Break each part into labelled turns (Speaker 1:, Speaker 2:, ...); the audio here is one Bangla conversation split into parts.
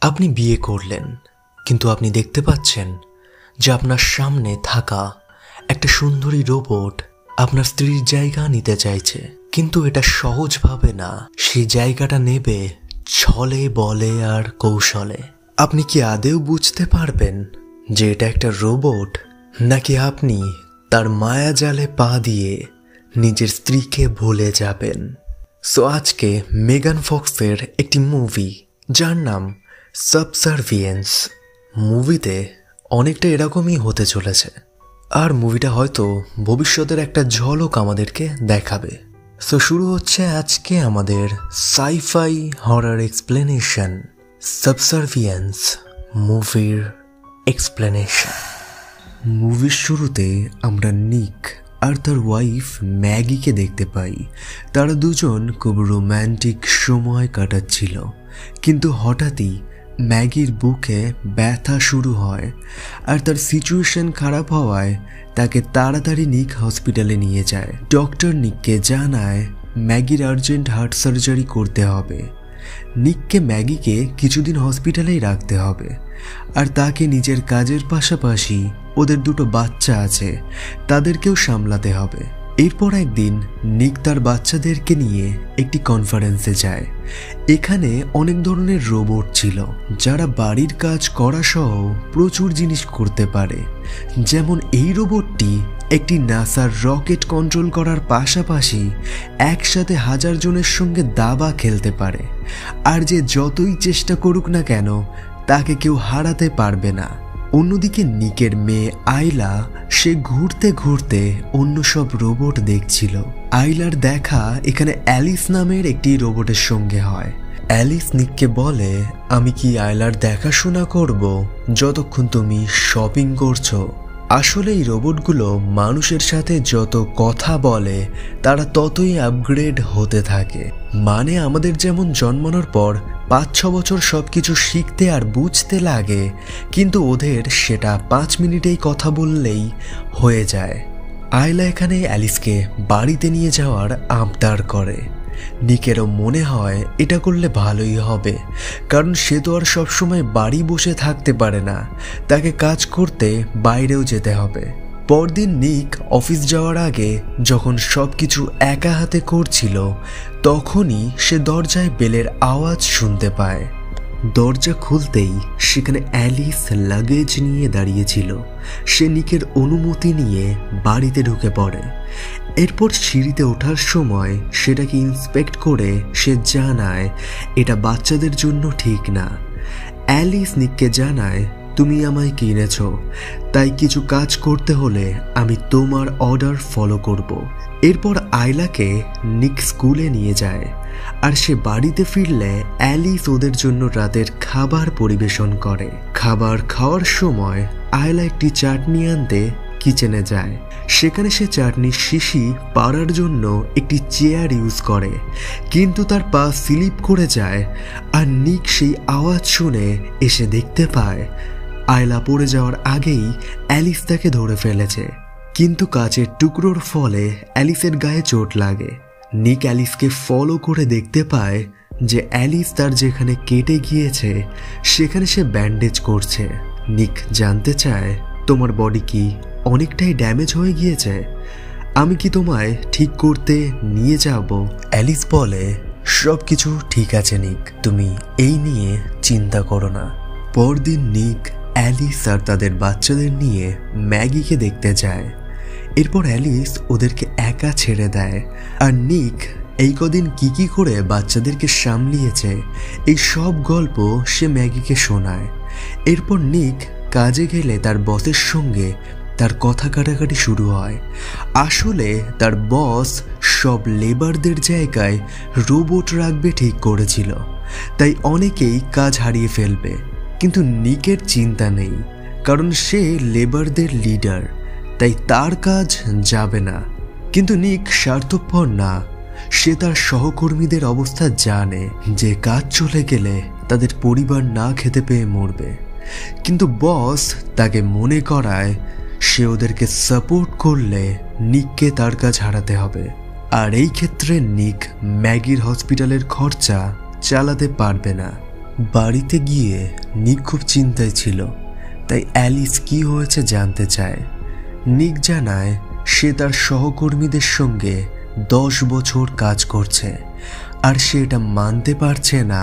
Speaker 1: আপনি বিয়ে করলেন, কিন্তু আপনি দেখতে পাচ্ছেন যে আপনার সামনে থাকা একটা সুন্দরী রোবট আপনার স্ত্রীর জায়গা নিতে চাইছে, কিন্তু এটা সহজভাবে না। সেই জায়গাটা নেবে ছলে বলে আর কৌশলে। আপনি কি আদেও বুঝতে পারবেন যে এটা একটা রোবট, নাকি আপনি তার মায়াজালে পা দিয়ে নিজের স্ত্রীকে ভুলে যাবেন? সো আজকে মেগান ফক্সের একটি মুভি যার নাম সাবসার্ভিয়েন্স। মুভিতে অনেকটা এরকমই হতে চলেছে, আর মুভিটা হয়তো ভবিষ্যতের একটা ঝলক আমাদেরকে দেখাবে। সো শুরু হচ্ছে আজকে আমাদের সাইফাই হরর এক্সপ্লেনেশন, সাবসার্ভিয়েন্স মুভির এক্সপ্লেনেশন। মুভির শুরুতে আমরা নিক আর তার ওয়াইফ ম্যাগিকে দেখতে পাই। তারা দুজন খুব রোম্যান্টিক সময় কাটাচ্ছিল, কিন্তু হঠাৎই ম্যাগির বুকে ব্যথা শুরু হয় আর তার সিচুয়েশন খারাপ হওয়ায় তাকে তাড়াতাড়ি নিক হসপিটালে নিয়ে যায়। ডক্টর নিককে জানায় ম্যাগির আর্জেন্ট হার্ট সার্জারি করতে হবে। নিককে ম্যাগিকে কিছুদিন হসপিটালেই রাখতে হবে, আর তাকে নিজের কাজের পাশাপাশি ওদের দুটো বাচ্চা আছে, তাদেরকেও সামলাতে হবে। এরপর একদিন নিক তার বাচ্চাদেরকে নিয়ে একটি কনফারেন্সে যায়। এখানে অনেক ধরনের রোবট ছিল যারা বাড়ির কাজ করা সহ প্রচুর জিনিস করতে পারে। যেমন এই রোবটটি একটি নাসার রকেট কন্ট্রোল করার পাশাপাশি একসাথে 1000 জনের সঙ্গে দাবা খেলতে পারে, আর যে যতই চেষ্টা করুক না কেন তাকে কেউ হারাতে পারবে না। অন্যদিকে নিকের মেয়ে আইলা, সে ঘুরতে ঘুরতে অন্য সব রোবট দেখছিল। আইলার দেখা এখানে অ্যালিস নামের একটি রোবটের সঙ্গে হয়। অ্যালিস নিককে বলে, আমি কি আইলার দেখাশোনা করব যতক্ষণ তুমি শপিং করছো? আসলে এই রোবটগুলো মানুষের সাথে যত কথা বলে তারা ততই আপগ্রেড হতে থাকে। মানে আমাদের যেমন জন্মানোর পর 5-6 বছর সবকিছু শিখতে আর বুঝতে লাগে, কিন্তু ওদের সেটা 5 মিনিটেই কথা বললেই হয়ে যায়। আয়লা এখানে অ্যালিসকে বাড়িতে নিয়ে যাওয়ার আবদার করে। নিকেরও মনে হয় এটা করলে ভালোই হবে, কারণ সে তো আর সবসময় বাড়ি বসে থাকতে পারে না, তাকে কাজ করতে বাইরেও যেতে হবে। পরদিন নিক অফিস যাওয়ার আগে যখন সবকিছু একা হাতে করছিল, তখনই সে দরজায় বেলের আওয়াজ শুনতে পায়। দরজা খুলতেই সেখানে অ্যালিস লাগেজ নিয়ে দাঁড়িয়েছিল। সে নিকের অনুমতি নিয়ে বাড়িতে ঢুকে পড়ে। এরপর সিঁড়িতে ওঠার সময় সেটাকে ইন্সপেক্ট করে সে জানায় এটা বাচ্চাদের জন্য ঠিক না। অ্যালিস নিককে জানায়, তুমি আমায় কিনেছ, তাই কিছু কাজ করতে হলে আমি তোমার অর্ডার ফলো করব। এরপর আয়লাকে নিক স্কুলে নিয়ে যায়, আর সে বাড়িতে ফিরলে অ্যালিস ওদের জন্য রাতের খাবার পরিবেশন করে। খাবার খাওয়ার সময় আয়লা একটি চাটনি আনতে কিচেনে যায়। সেখানে সে চাটনির শিশি পাড়ার জন্য একটি চেয়ার ইউজ করে, কিন্তু তার পা স্লিপ করে যায়, আর নিক সেই আওয়াজ শুনে এসে দেখতে পায় আয়লা পড়ে যাওয়ার আগেই অ্যালিস তাকে ধরে ফেলেছে। কিন্তু কাচের টুকরোর ফলে অ্যালিসের গায়ে চোট লাগে। নিক অ্যালিসকে ফলো করে দেখতে পায় যে অ্যালিস তার যেখানে কেটে গিয়েছে সেখানে সে ব্যান্ডেজ করছে। নিক জানতে চায়, তোমার বডি কি অনেকটাই ড্যামেজ হয়ে গিয়েছে? আমি কি তোমায় ঠিক করতে নিয়ে যাব? অ্যালিস বলে, সব কিছু ঠিক আছে নিক, তুমি এই নিয়ে চিন্তা করো না। পরদিন নিক, অ্যালিস আর তাদের বাচ্চাদের নিয়ে ম্যাগিকে দেখতে যায়। এরপর অ্যালিস ওদেরকে একা ছেড়ে দেয়, আর নিক এই কদিন কি করে বাচ্চাদেরকে সামলিয়েছে এই সব গল্প সে ম্যাগিকে শোনায়। এরপর নিক কাজে গেলে তার বসের সঙ্গে তার কথা কাটাকাটি শুরু হয়। আসলে তার বস সব লেবারদের জায়গায় রোবট রাখবে ঠিক করেছিল, তাই অনেকেই কাজ হারিয়ে ফেলবে। কিন্তু নিকের চিন্তা নেই, কারণ সে লেবারদের লিডার, তাই তার কাজ যাবে না। কিন্তু নিক স্বার্থপর না, সে তার সহকর্মীদের অবস্থা জানে যে কাজ চলে গেলে তাদের পরিবার না খেতে পেয়ে মরবে। কিন্তু বস তাকে মনে করায় সে ওদেরকে সাপোর্ট করলে নিককে তার কাজ হারাতে হবে, আর এই ক্ষেত্রে নিক ম্যাগির হসপিটালের খরচা চালাতে পারবে না। বাড়িতে গিয়ে নিক খুব চিন্তায় ছিল, তাই অ্যালিস কি হয়েছে জানতে চায়। নিক জানায় সে তার সহকর্মীদের সঙ্গে 10 বছর কাজ করছে, আর সে এটা মানতে পারছে না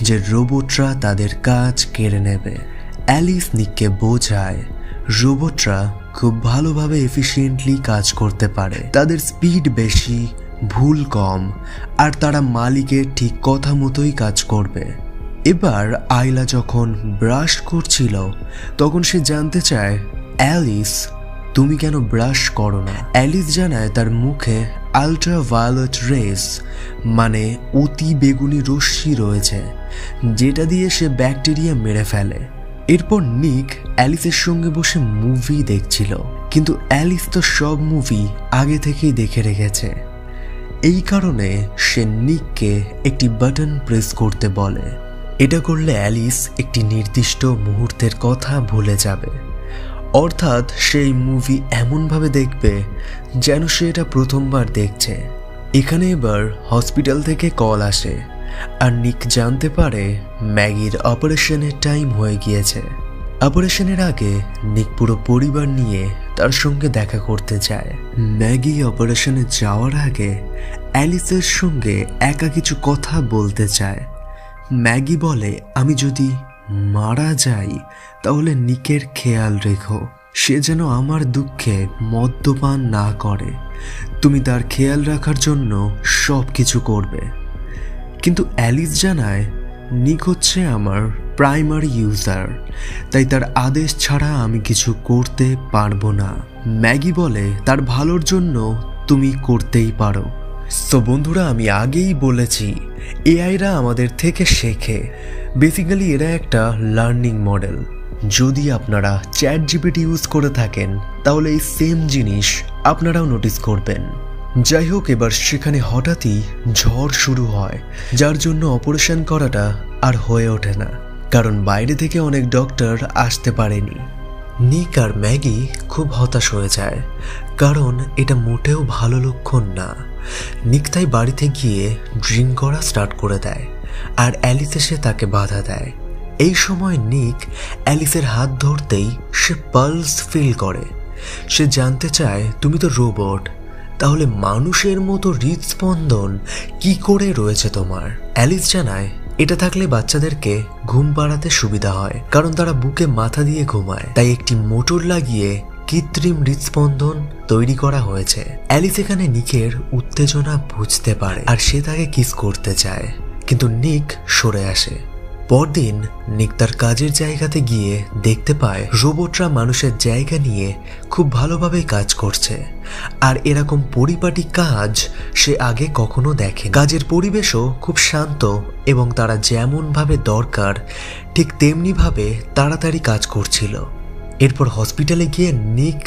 Speaker 1: যে রোবটরা তাদের কাজ কেড়ে নেবে। অ্যালিস নিককে বোঝায় রোবটরা খুব ভালোভাবে এফিশিয়েন্টলি কাজ করতে পারে, তাদের স্পিড বেশি, ভুল কম, আর তারা মালিকের ঠিক কথা মতোই কাজ করবে। এবার আইলা যখন ব্রাশ করছিল তখন সে জানতে চায়, অ্যালিস তুমি কেন ব্রাশ করো না? অ্যালিস জানায় তার মুখে আল্ট্রাভায়োলেট রেস মানে অতি বেগুনি রশ্মি রয়েছে, যেটা দিয়ে সে ব্যাকটেরিয়া মেরে ফেলে। এরপর নিক অ্যালিসের সঙ্গে বসে মুভি দেখছিল, কিন্তু অ্যালিস তো সব মুভি আগে থেকেই দেখে রেখেছে। এই কারণে সে নিককে একটি বাটন প্রেস করতে বলে। এটা করলে অ্যালিস একটি নির্দিষ্ট মুহূর্তের কথা ভুলে যাবে, অর্থাৎ সেই মুভি এমনভাবে দেখবে যেন সে এটা প্রথমবার দেখছে। এখানে এবার হসপিটাল থেকে কল আসে, আর নিক জানতে পারে ম্যাগির অপারেশনের টাইম হয়ে গিয়েছে। অপারেশনের আগে নিক পুরো পরিবার নিয়ে তার সঙ্গে দেখা করতে চায়। ম্যাগি অপারেশনে যাওয়ার আগে অ্যালিসের সঙ্গে একা কিছু কথা বলতে চায়। ম্যাগি বলে, আমি যদি মারা যাই তাহলে নিকের খেয়াল রেখো, সে যেন আমার দুঃখে মদ্যপান না করে, তুমি তার খেয়াল রাখার জন্য সব কিছু করবে। কিন্তু অ্যালিস জানায় নিক হচ্ছে আমার প্রাইমারি ইউজার, তাই তার আদেশ ছাড়া আমি কিছু করতে পারবো না। ম্যাগি বলে, তার ভালোর জন্য তুমি করতেই পারো। সো বন্ধুরা, আমি আগেই বলেছি এআইরা আমাদের থেকে শেখে। বেসিক্যালি এরা একটা লার্নিং মডেল। যদি আপনারা চ্যাটজিপিটি ইউজ করে থাকেন তাহলে এই সেম জিনিস আপনারাও নোটিস করবেন। যাই হোক, এবার সেখানে হঠাৎই ঝড় শুরু হয়, যার জন্য অপারেশন করাটা আর হয়ে ওঠে না, কারণ বাইরে থেকে অনেক ডক্টর আসতে পারেনি। নিক আর ম্যাগি খুব হতাশ হয়ে যায়, কারণ এটা মোটেও ভালো লক্ষণ না। নিক তাই বাড়িতে গিয়ে ড্রিঙ্ক করা স্টার্ট করে দেয়, আর অ্যালিস এসে তাকে বাধা দেয়। এই সময় নিক অ্যালিসের হাত ধরতেই সে পালস ফিল করে। সে জানতে চায়, তুমি তো রোবট, তাহলে মানুষের মতো হৃদস্পন্দন কি করে রয়েছে তোমার? অ্যালিস জানায় এটা থাকলে বাচ্চাদেরকে ঘুম পাড়াতে সুবিধা হয়, কারণ তারা বুকে মাথা দিয়ে ঘুমায়, তাই একটি মোটর লাগিয়ে কৃত্রিম হৃদস্পন্দন তৈরি করা হয়েছে। অ্যালিস এখানে নিকের উত্তেজনা বুঝতে পারে, আর সে তাকে কিস করতে চায়, কিন্তু নিক সরে আসে। পরদিন নিক তার কাজের জায়গাতে গিয়ে দেখতে পায় রোবটরা মানুষের জায়গা নিয়ে খুব ভালোভাবে কাজ করছে, আর এরকম পরিপাটি কাজ সে আগে কখনো দেখে। কাজের পরিবেশও খুব শান্ত, এবং তারা যেমনভাবে দরকার ঠিক তেমনিভাবে তাড়াতাড়ি কাজ করছিল। এরপর হসপিটালে গিয়ে নিক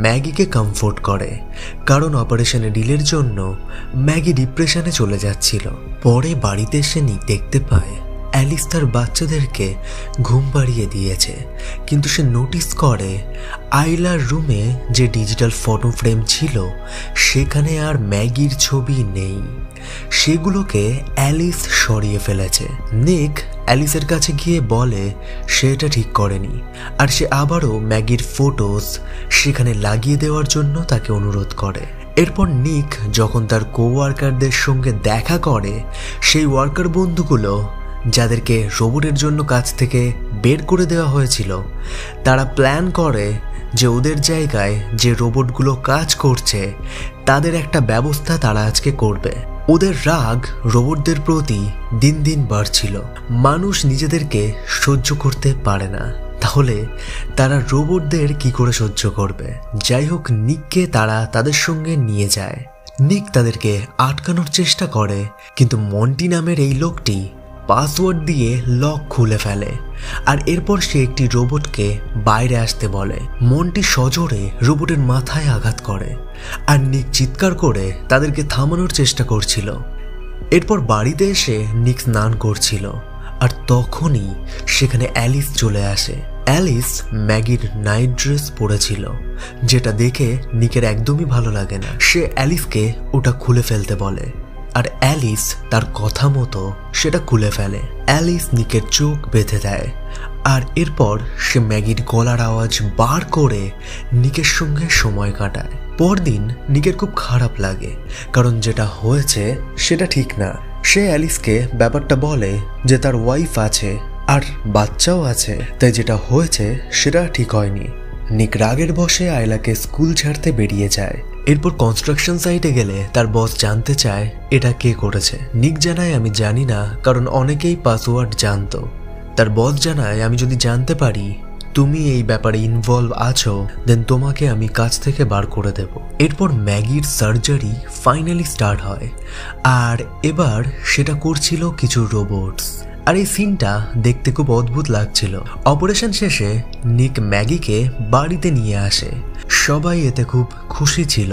Speaker 1: ম্যাগিকে কমফোর্ট করে, কারণ অপারেশনের ডিলের জন্য ম্যাগি ডিপ্রেশনে চলে যাচ্ছিল। পরে বাড়িতে এসে নিক দেখতে পায় অ্যালিস তার বাচ্চাদেরকে ঘুম পাড়িয়ে দিয়েছে, কিন্তু সে নোটিস করে আইলার রুমে যে ডিজিটাল ফটো ফ্রেম ছিল সেখানে আর ম্যাগির ছবি নেই, সেগুলোকে অ্যালিস সরিয়ে ফেলেছে। নিক অ্যালিসের কাছে গিয়ে বলে সে এটা ঠিক করেনি, আর সে আবারও ম্যাগির ফটোস সেখানে লাগিয়ে দেওয়ার জন্য তাকে অনুরোধ করে। এরপর নিক যখন তার কোওয়ার্কারদের সঙ্গে দেখা করে, সেই ওয়ার্কার বন্ধুগুলো যাদেরকে রোবটের জন্য কাজ থেকে বের করে দেওয়া হয়েছিল, তারা প্ল্যান করে যে ওদের জায়গায় যে রোবটগুলো কাজ করছে তাদের একটা ব্যবস্থা তারা আজকে করবে। ওদের রাগ রোবটদের প্রতি দিন দিন বাড়ছিল। মানুষ নিজেদেরকে সহ্য করতে পারে না, তাহলে তারা রোবটদের কি করে সহ্য করবে? যাই হোক, নিককে তারা তাদের সঙ্গে নিয়ে যায়। নিক তাদেরকে আটকানোর চেষ্টা করে, কিন্তু মন্টি নামের এই লোকটি পাসওয়ার্ড দিয়ে লক খুলে ফেলে, আর এরপর সে একটি রোবটকে বাইরে আসতে বলে। মন্টি সজোরে রোবটের মাথায় আঘাত করে, আর নিক চিৎকার করে তাদেরকে থামানোর চেষ্টা করছিল। এরপর বাড়িতে এসে নিক স্নান করছিল, আর তখনই সেখানে অ্যালিস চলে আসে। অ্যালিস ম্যাগির নাইট ড্রেস পরেছিল, যেটা দেখে নিকের একদমই ভালো লাগে না। সে অ্যালিসকে ওটা খুলে ফেলতে বলে, আর অ্যালিস তার কথা মতো সেটা খুলে ফেলে। অ্যালিস নিকের চোখ বেঁধে দেয় আর এরপর সে ম্যাগির গলার আওয়াজ বার করে নিকের সঙ্গে সময় কাটায়। পরদিন নিকের খুব খারাপ লাগে, কারণ যেটা হয়েছে সেটা ঠিক না। সে অ্যালিসকে ব্যাপারটা বলে যে তার ওয়াইফ আছে আর বাচ্চাও আছে, তাই যেটা হয়েছে সেটা ঠিক হয়নি। নিক রাগের বশে আয়লাকে স্কুল ছাড়তে বেরিয়ে যায়। এরপর কনস্ট্রাকশন সাইটে গেলে তার বস জানতে চায় এটা কে করেছে। নিক জানায় আমি জানি না, কারণ অনেকেই পাসওয়ার্ড জানতো। তার বস জানায় আমি যদি জানতে পারি তুমি এই ব্যাপারে ইনভলভ আছো, দেন তোমাকে আমি কাজ থেকে বার করে দেব। এরপর ম্যাগির সার্জারি ফাইনালি স্টার্ট হয়, আর এবার সেটা করছিল কিছু রোবটস। আর এই সিনটা দেখতে খুব অদ্ভুত লাগছিল। অপারেশন শেষে নিক ম্যাগিকে বাড়িতে নিয়ে আসে, সবাই এতে খুব খুশি ছিল।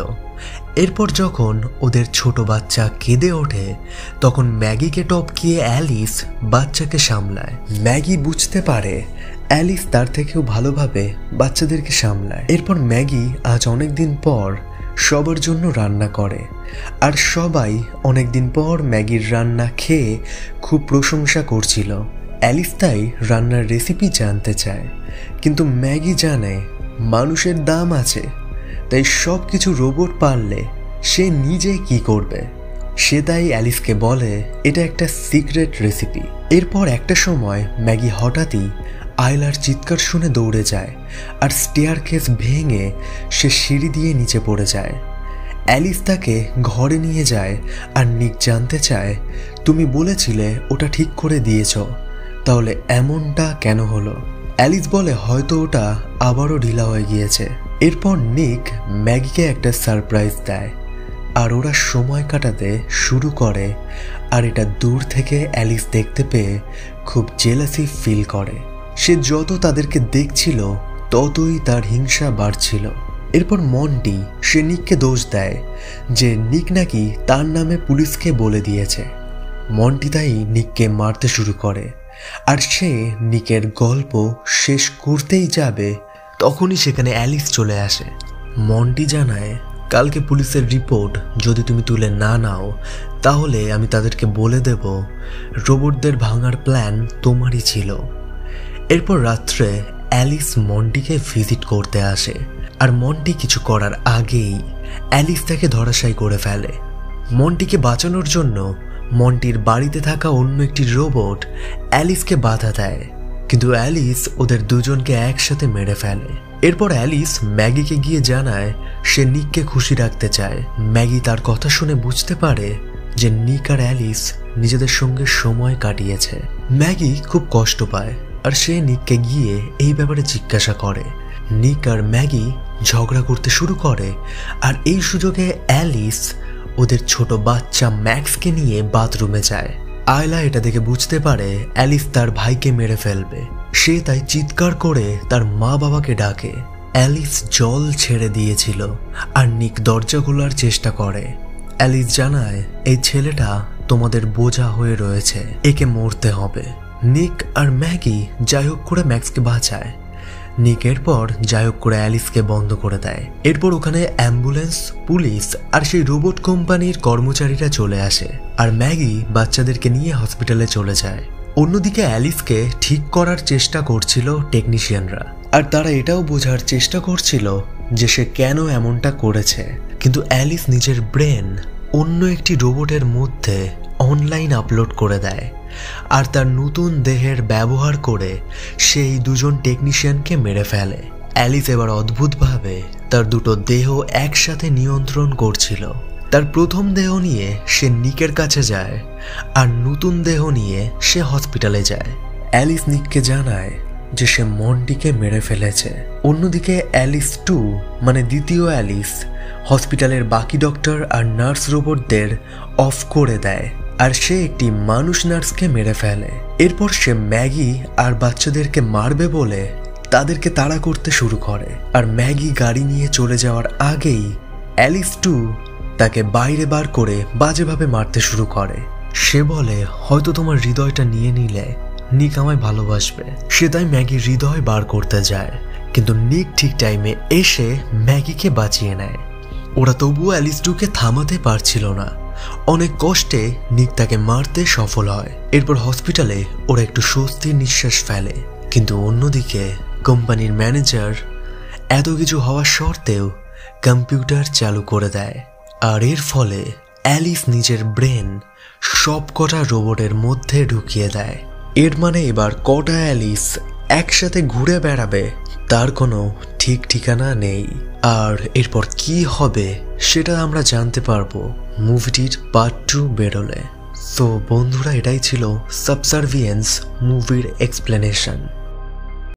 Speaker 1: এরপর যখন ওদের ছোট বাচ্চা কেঁদে ওঠে, তখন ম্যাগিকে টপকিয়ে অ্যালিস বাচ্চাকে সামলায়। ম্যাগি বুঝতে পারে অ্যালিস তার থেকেও ভালোভাবে বাচ্চাদেরকে সামলায়। এরপর ম্যাগি আজ অনেকদিন পর সবার জন্য রান্না করে, আর সবাই অনেকদিন পর ম্যাগির রান্না খেয়ে খুব প্রশংসা করছিল। অ্যালিস তাই রান্নার রেসিপি জানতে চায়, কিন্তু ম্যাগি জানে মানুষের দাম আছে, তাই সব কিছু রোবট পারলে সে নিজে কি করবে। সে তাই অ্যালিসকে বলে এটা একটা সিক্রেট রেসিপি। এরপর একটা সময় ম্যাগি হঠাৎই আয়লার চিৎকার শুনে দৌড়ে যায়, আর স্টেয়ারকেস ভেঙে সে সিঁড়ি দিয়ে নিচে পড়ে যায়। অ্যালিস তাকে ঘরে নিয়ে যায়, আর নিক জানতে চায় তুমি বলেছিলে ওটা ঠিক করে দিয়েছ, তাহলে এমনটা কেন হলো। অ্যালিস বলে হয়তো ওটা আবারও ঢিলা হয়ে গিয়েছে। এরপর নিক ম্যাগিকে একটা সারপ্রাইজ দেয়, আর ওরা সময় কাটাতে শুরু করে। আর এটা দূর থেকে অ্যালিস দেখতে পেয়ে খুব জেলাসি ফিল করে। সে যত তাদেরকে দেখছিল ততই তার হিংসা বাড়ছিল। এরপর মন্টি সে নিককে দোষ দেয় যে নিক নাকি তার নামে পুলিশকে বলে দিয়েছে। মন্টি তাই নিককে মারতে শুরু করে, আর সে নিকের গল্প শেষ করতেই যাবে, তখনই সেখানে অ্যালিস চলে আসে। মন্টি জানায় কালকে পুলিশের রিপোর্ট যদি তুমি তুলে না নাও, তাহলে আমি তাদেরকে বলে দেব রোবটদের ভাঙার প্ল্যান তোমারই ছিল। এরপর রাত্রে অ্যালিস মন্টিকে ভিজিট করতে আসে, আর মন্টি কিছু করার আগেই অ্যালিস তাকে ধরাশায়ী করে ফেলে। মন্টিকে বাঁচানোর জন্য মন্টির বাড়িতে থাকা অন্য একটি রোবট অ্যালিসকে বাধা দেয়, কিন্তু অ্যালিস ওদের দুজনকে একসাথে মেরে ফেলে। এরপর অ্যালিস ম্যাগিকে গিয়ে জানায় সে নিককে খুশি রাখতে চায়। ম্যাগি তার কথা শুনে বুঝতে পারে যে নিক আর অ্যালিস নিজেদের সঙ্গে সময় কাটিয়েছে। ম্যাগি খুব কষ্ট পায়, আর সে নিককে গিয়ে এই ব্যাপারে জিজ্ঞাসা করে। নিক আর ম্যাগি ঝগড়া করতে শুরু করে, আর এই সুযোগে অ্যালিস ওদের ছোট বাচ্চা ম্যাক্সকে নিয়ে বাথরুমে যায়। আয়লা এটা দেখে বুঝতে পারে অ্যালিস তার ভাইকে মেরে ফেলবে। সে তাই চিৎকার করে তার মা বাবাকে ডাকে। অ্যালিস জল ছেড়ে দিয়েছিল, আর নিক দরজা খোলার চেষ্টা করে। অ্যালিস জানায় এই ছেলেটা তোমাদের বোঝা হয়ে রয়েছে, একে মরতে হবে। নিক আর ম্যাগি যাই হোক করে ম্যাক্সকে বাঁচায়। নিক এরপর যাই হোক করে অ্যালিসকে বন্ধ করে দেয়। এরপর ওখানে অ্যাম্বুলেন্স, পুলিশ আর সেই রোবট কোম্পানির কর্মচারীরা চলে আসে, আর ম্যাগি বাচ্চাদেরকে নিয়ে হসপিটালে চলে যায়। অন্যদিকে অ্যালিসকে ঠিক করার চেষ্টা করছিল টেকনিশিয়ানরা, আর তারা এটাও বোঝার চেষ্টা করছিল যে সে কেন এমনটা করেছে। কিন্তু অ্যালিস নিজের ব্রেন অন্য একটি রোবটের মধ্যে অনলাইন আপলোড করে দেয়, আর তার নতুন দেহের ব্যবহার করে সেই দুজন টেকনিশিয়ানকে মেরে ফেলে। অ্যালিস এবার অদ্ভুতভাবে তার দুটো দেহ একসাথে নিয়ন্ত্রণ করছিল। তার প্রথম দেহ নিয়ে সে নিকের কাছে যায়, আর নতুন দেহ নিয়ে সে হসপিটালে যায়। অ্যালিস নিককে জানায় যে সে মন্টিকে মেরে ফেলেছে। অন্যদিকে অ্যালিস 2 মানে দ্বিতীয় অ্যালিস হসপিটালের বাকি ডক্টর আর নার্স রোবটদের অফ করে দেয়, আর সে একটি মানুষ নার্সকে মেরে ফেলে। এরপর সে ম্যাগি আর বাচ্চাদেরকে মারবে বলে তাদেরকে তাড়া করতে শুরু করে, আর ম্যাগি গাড়ি নিয়ে চলে যাওয়ার আগেই অ্যালিস 2 তাকে বাইরে বার করে বাজেভাবে মারতে শুরু করে। সে বলে হয়তো তোমার হৃদয়টা নিয়ে নিলে নিক আমায় ভালোবাসবে। সে তাই ম্যাগির হৃদয় বার করতে যায়, কিন্তু নিক ঠিক টাইমে এসে ম্যাগিকে বাঁচিয়ে নেয়। ওরা তবুও অ্যালিস 2কে থামাতে পারছিল না, অনেক কষ্টে নিক তাকে মারতে সফল হয়। এরপর হসপিটালে ওরা একটু স্বস্তির নিঃশ্বাস ফেলে। কিন্তু অন্যদিকে কোম্পানির ম্যানেজার এত কিছু হওয়া সত্ত্বেও কম্পিউটার চালু করে দেয়, আর এর ফলে অ্যালিস নিজের ব্রেন সব কটা রোবটের মধ্যে ঢুকিয়ে দেয়। এর মানে এবার কটা অ্যালিস একসাথে ঘুরে বেড়াবে তার কোনো ঠিক ঠিকানা নেই। আর এরপর কি হবে সেটা আমরা জানতে পারবো মুভিটির পার্ট 2 বেরোলে। সো বন্ধুরা, এটাই ছিল সাবসার্ভিয়েন্স মুভির এক্সপ্লেনেশন।